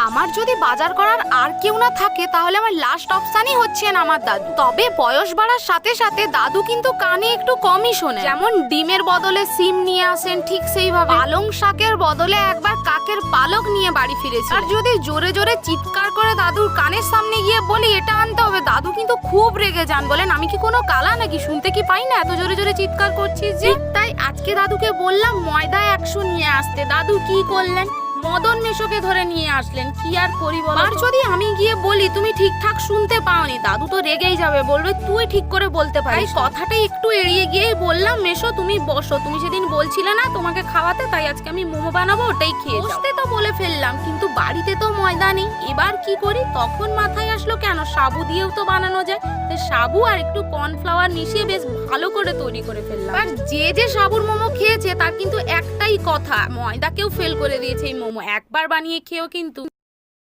আমার যদি বাজার করার আর কেউ না থাকে তাহলে আমার লাস্ট অপশনই হচ্ছেন আমার দাদু। তবে বয়স বাড়ার সাথে সাথে দাদু কিন্তু কানে একটু কমই শোনে। যেমন ডিমের বদলে সিম নিয়ে আসেন, ঠিক সেইভাবে পালং শাকের বদলে একবার কাকের পালক নিয়ে বাড়ি ফিরেছে। আর যদি জোরে জোরে চিৎকার করে দাদুর কানের সামনে গিয়ে বলি এটা আনতে হবে, দাদু কিন্তু খুব রেগে যান, বলেন আমি কি কোনো কালা নাকি, শুনতে কি পাই না এত জোরে জোরে চিৎকার করছিস যে। তাই আজকে দাদুকে বললাম ময়দা 100 নিয়ে আসতে, দাদু কি করলেন, মদন মেশোকে ধরে নিয়ে আসলেন। কি আর করি বল। আর যদি আমি গিয়ে বলি তুমি ঠিকঠাক শুনতে পাওনি, দাদু তো রেগেই যাবে, বলবে তুই ঠিক করে বলতে পারিস। কথাটা একটু এড়িয়ে গিয়েই বললাম মেশো তুমি বসো, তুমি সেদিন বলছিলে না তোমাকে খাওয়াতে, তাই আজকে আমি মোমো বানাবো, ওটাই খেয়ে বসতে তো বলে ফেললাম, কিন্তু বাড়িতে তো ময়দা নেই, এবার কি করি। তখন মাথায় আসলো কেন সাবু দিয়েও তো বানানো যায়, তাই সাবু আর একটু কর্নফ্লাওয়ার মিশিয়ে বেশ ভালো করে তৈরি করে ফেললাম। আর যে যে সাবুর মোমো খেয়েছে তার কিন্তু একটাই কথা, ময়দাকেও ফেল করে দিয়েছে এই মোমো। একবার বানিয়ে খেয়েও কিন্তু